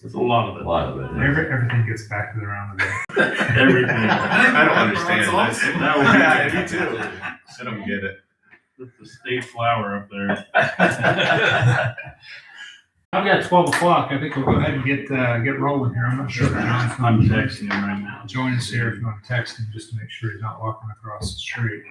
It's a lot of it. A lot of it. Everything gets back to the round of the Everything. I don't understand That's this. awesome. That was- Yeah, me too. I don't get it. That's the state flower up there. I've got 12 o'clock. I think we'll go ahead and get rolling here. I'm not sure if John's I'm going to texting him right now. join us here if you want to text him just to make sure he's not walking across the street.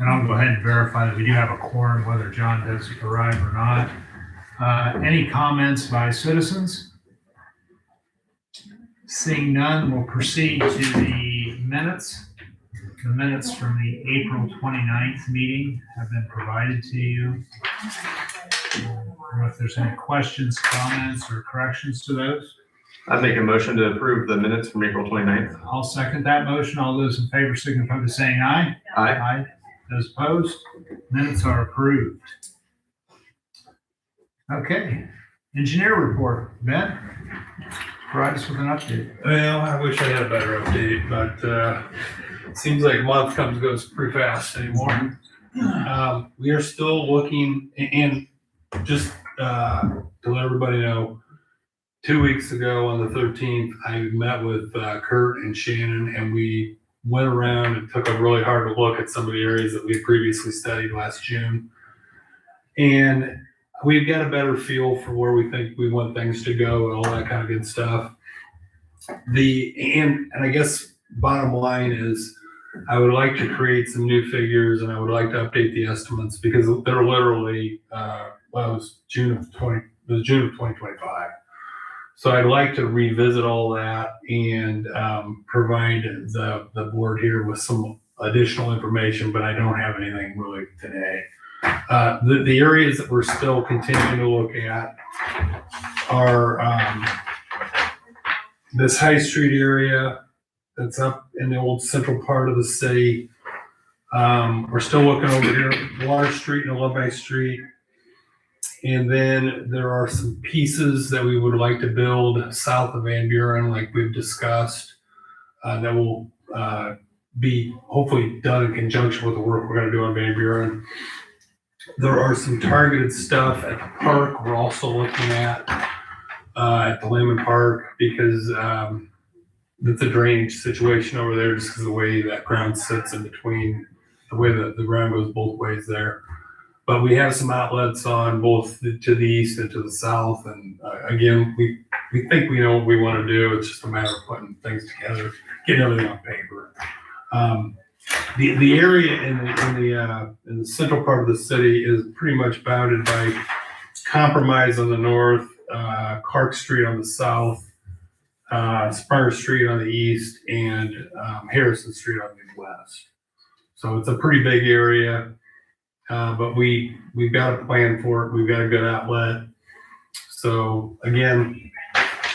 And I'll go ahead and verify that we do have a quorum, whether John does arrive or not. Any comments by citizens? Seeing none, we'll proceed to the minutes. The minutes from the April 29th meeting have been provided to you. I don't know if there's any questions, comments, or corrections to those. I'd make a motion to approve the minutes from April 29th. I'll second that motion. All those in favor signify by saying aye. Aye. Aye. Those opposed? Minutes are approved. Okay. Engineer report. Ben, provide us with an update. Well, I wish I had a better update, but it seems like a month comes and goes pretty fast anymore. We are still looking, and just to let everybody know, 2 weeks ago on the 13th, I met with Kurt and Shannon, and we went around and took a really hard look at some of the areas that we previously studied last June. And we've got a better feel for where we think we want things to go and all that kind of good stuff. And I guess bottom line is I would like to create some new figures, and I would like to update the estimates because they're literally, it was June of 2025. So I'd like to revisit all that and provide the board here with some additional information, but I don't have anything really today. The areas that we're still continuing to look at are this High Street area that's up in the old central part of the city. We're still looking over here, Water Street and Olympic Street. And then there are some pieces that we would like to build south of Van Buren, like we've discussed, that will be hopefully done in conjunction with the work we're going to do on Van Buren. There are some targeted stuff at the park we're also looking at the Lehman Park, because it's a drainage situation over there just because of the way that ground sits in between, the way that the ground goes both ways there. But we have some outlets on both to the east and to the south. And again, we think we know what we want to do. It's just a matter of putting things together, getting everything on paper. The area in the central part of the city is pretty much bounded by Compromise on the north, Clark Street on the south, Springer Street on the east, and Harrison Street on the west. So it's a pretty big area. But we've got a plan for it. We've got a good outlet. So again,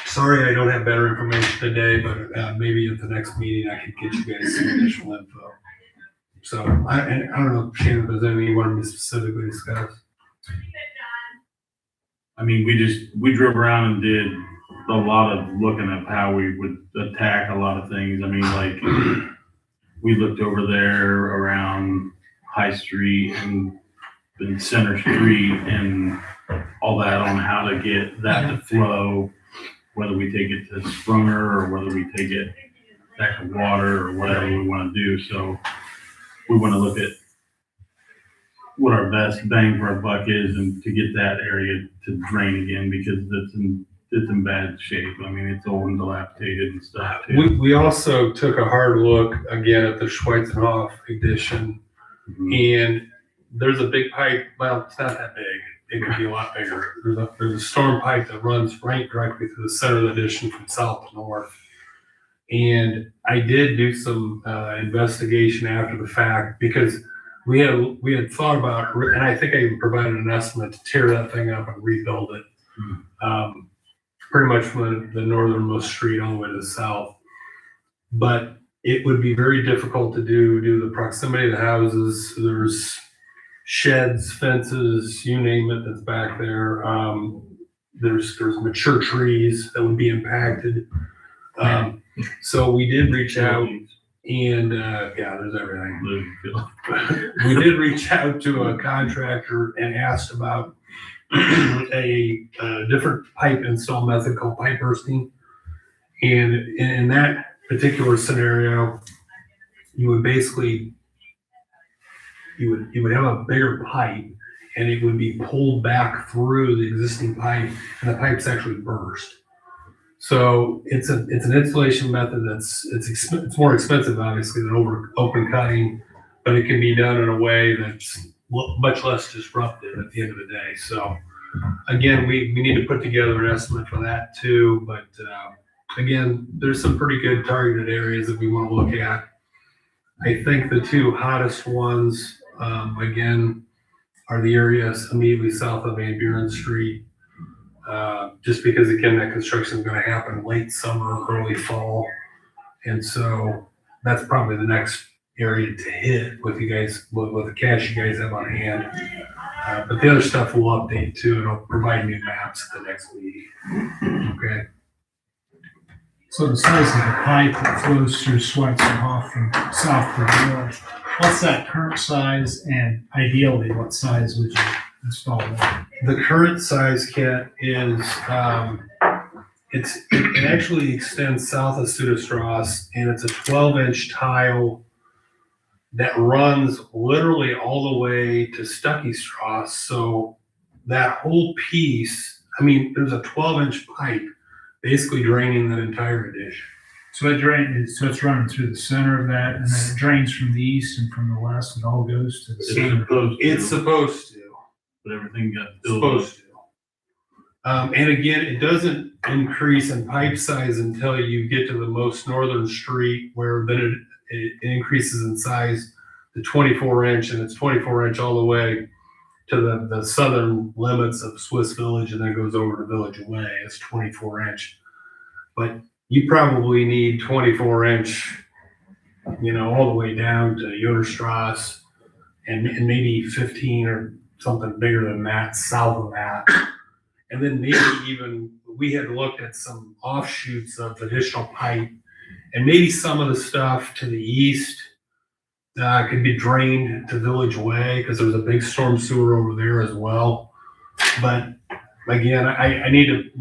sorry I don't have better information today, but maybe at the next meeting I could get you guys some additional info. So I don't know, Shannon, if there's anything you wanted me to specifically discuss. I mean, we drove around and did a lot of looking at how we would attack a lot of things. I mean, like we looked over there around High Street and Center Street and all that on how to get that to flow, whether we take it to Sprunger or whether we take it back to water or whatever we want to do. So we want to look at what our best bang for our buck is and to get that area to drain again, because it's in bad shape. I mean, it's old and dilapidated and stuff too. We also took a hard look again at the Schweitzenhof edition. And there's a big pipe. Well, it's not that big. It could be a lot bigger. There's a storm pipe that runs right directly through the center of the addition from south to north. And I did do some investigation after the fact, because we had thought about, and I think I even provided an estimate to tear that thing up and rebuild it, pretty much from the northernmost street all the way to the south. But it would be very difficult to do the proximity of the houses. There's sheds, fences, you name it, that's back there. There's mature trees that would be impacted. So we did reach out. And, yeah, there's everything. Live, We did reach out to a contractor and asked about a different pipe install method called pipe bursting. And in that particular scenario, you would basically, you would have a bigger pipe and it would be pulled back through the existing pipe and the pipe's actually burst. So it's an installation method it's more expensive obviously than open cutting, but it can be done in a way that's much less disruptive at the end of the day. So again, we need to put together an estimate for that too. But again, there's some pretty good targeted areas that we want to look at. I think the two hottest ones, again, are the areas immediately south of Van Buren Street. Just because again, that construction is going to happen late summer, early fall. And so that's probably the next area to hit with you guys, with the cash you guys have on hand. But the other stuff we'll update too, and I'll provide new maps at the next meeting. Okay. So the size of the pipe that flows through Schweitzer from south to north, what's that current size, and ideally, what size would you install that? The current size kit is, it actually extends south of Sudastros, and it's a 12-inch tile that runs literally all the way to Stuckey-Strasse. So that whole piece, I mean, there's a 12-inch pipe basically draining that entire addition. So it's running through the center of that, and then it drains from the east and from the west. It all goes to the center. It's supposed to. but everything got filled. Supposed to. And again, it doesn't increase in pipe size until you get to the most northern street, where then it increases in size to 24-inch, and it's 24-inch all the way to the southern limits of Swiss Village, and then it goes over to Village Way. It's 24-inch. But you probably need 24-inch, all the way down to Yoderstrasse, and maybe 15 or something bigger than that south of that. And then maybe even, we had looked at some offshoots of additional pipe, and maybe some of the stuff to the east could be drained to Village Way, because there's a big storm sewer over there as well. But again, I need to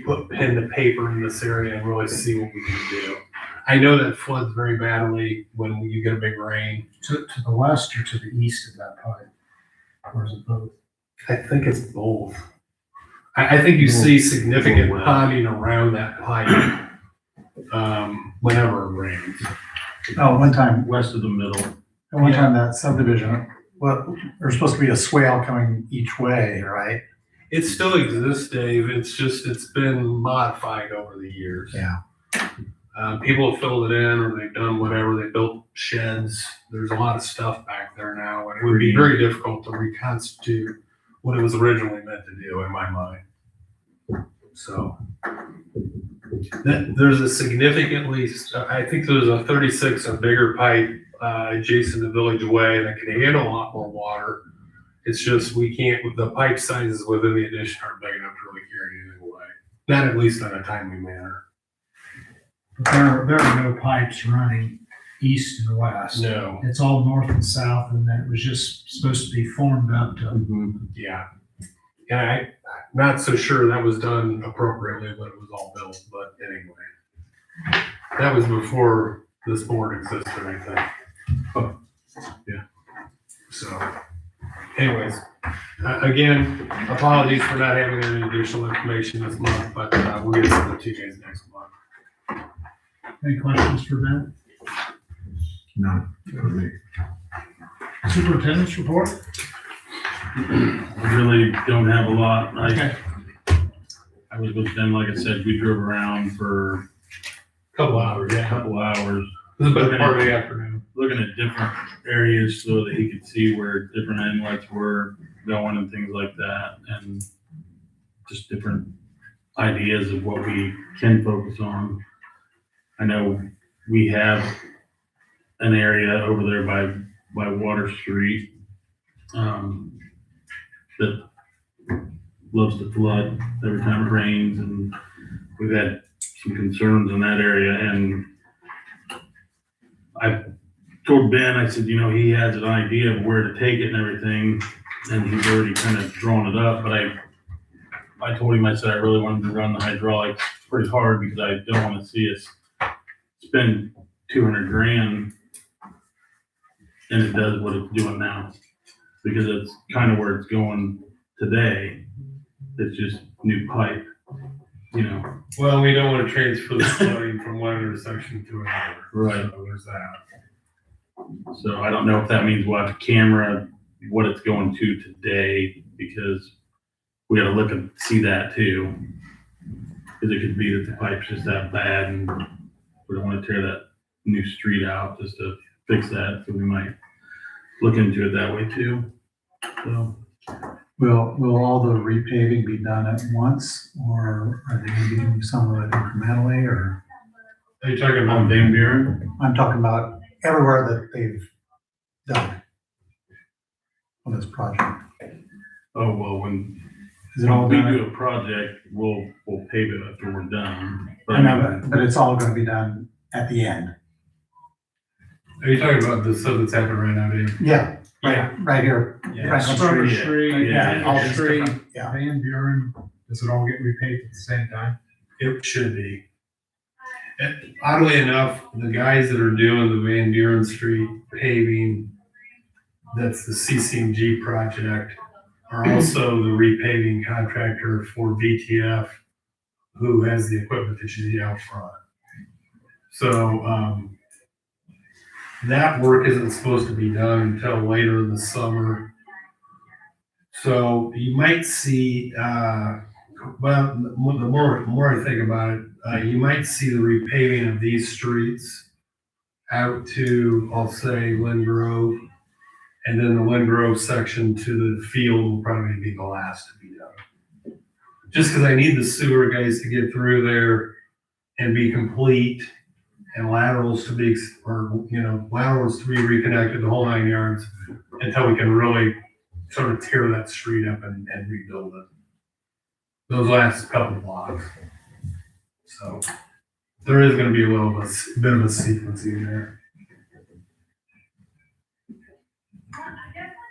put pen to paper in this area and really see what we can do. I know that floods very badly when you get a big rain. To the west or to the east of that pipe? Or is it both? I think it's both. I think you see significant Well. ponding around that pipe whenever it rains. Oh, one time, West of the middle. at one time that subdivision, well, there's supposed to be a swale coming each way, right? It still exists, Dave. It's been modified over the years. Yeah. People have filled it in, or they've done whatever. They built sheds. There's a lot of stuff back there now, and it would be very difficult to reconstitute what it was originally meant to do, in my mind. So there's a significantly, I think there's a 36 or bigger pipe adjacent to Village Way that can handle a lot more water. It's just we can't, the pipe sizes within the addition aren't big enough to really carry anything away. Not at least in a timely manner. But there are no pipes running east and west. No. It's all north and south, and then it was just supposed to be formed up to. Yeah. And I'm not so sure that was done appropriately when it was all built, but anyway. That was before this board existed, I think. Yeah. So, anyways, again, apologies for not having any additional information this month, but we'll get some to you guys next month. Any questions for Ben? No. Superintendent's report? I really don't have a lot. Okay. I was with them, like I said, we drove around for Couple hours, a yeah. couple hours, This is about part of the afternoon. looking at different areas so that he could see where different inlets were going and things like that, and just different ideas of what we can focus on. I know we have an area over there by Water Street that loves to flood every time it rains, and we've had some concerns in that area, and told Ben, I said, he has an idea of where to take it and everything, and he's already kind of drawn it up, but I told him, I said, I really wanted to run the hydraulics pretty hard because I don't want to see us spend 200 grand and it does what it's doing now, because it's kind of where it's going today. It's just new pipe, Well, we don't want to transfer the flooding from one intersection to another. Right. So there's that. So I don't know if that means we'll have to camera what it's going to today, because we gotta look and see that too. Because it could be that the pipe's just that bad and we don't want to tear that new street out just to fix that. So we might look into it that way too. So Will all the repaving be done at once, or are they gonna be doing some of it incrementally, or? Are you talking on about Van Buren, I'm talking about everywhere that they've done on this project. oh, well, when Is it all we done? do a project, we'll pave it after we're done. But I know, but it's all gonna be done at the end. Are you talking about the stuff that's happening right now, Dave? Yeah, right here. Yeah. Right on Summer Street. Street, Yeah, all Van these Street, different- yeah. Van Buren, does it all get repaved at the same time? It should be. And oddly enough, the guys that are doing the Van Buren Street paving, that's the CCMG project, are also the repaving contractor for VTF, who has the equipment that you see out front. So, that work isn't supposed to be done until later in the summer. So you might see, well, the more I think about it, you might see the repaving of these streets out to, I'll say, Lynn Grove, and then the Lynn Grove section to the field will probably be the last to be done. Just because I need the sewer guys to get through there and be complete, and laterals to be, laterals to be reconnected, the whole 9 yards, until we can really sort of tear that street up and rebuild it. Those last couple blocks. So there is going to be a bit of a sequencing there.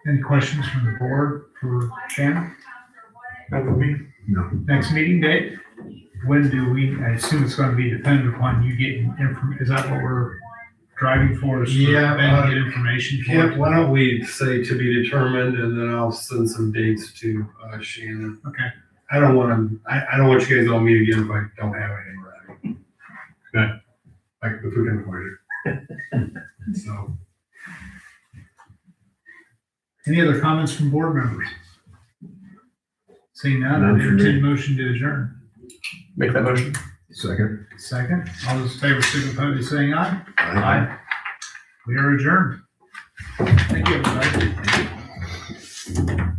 Any questions from the board for Shannon? That would be. Next meeting date? When do I assume it's gonna be dependent upon you getting is that what we're driving for? Is for Yeah, Ben to get information for Kip, it? why don't we say to be determined, and then I'll send some dates to Shannon. Okay. I don't want you guys all meet again if I don't have anything ready. Okay. Like if we can avoid it. So. Any other comments from board members? Seeing none, I entertain a motion to adjourn. Make that motion. Second. Second, all those in favor signify by saying aye. Aye. We are adjourned. Thank you, everybody.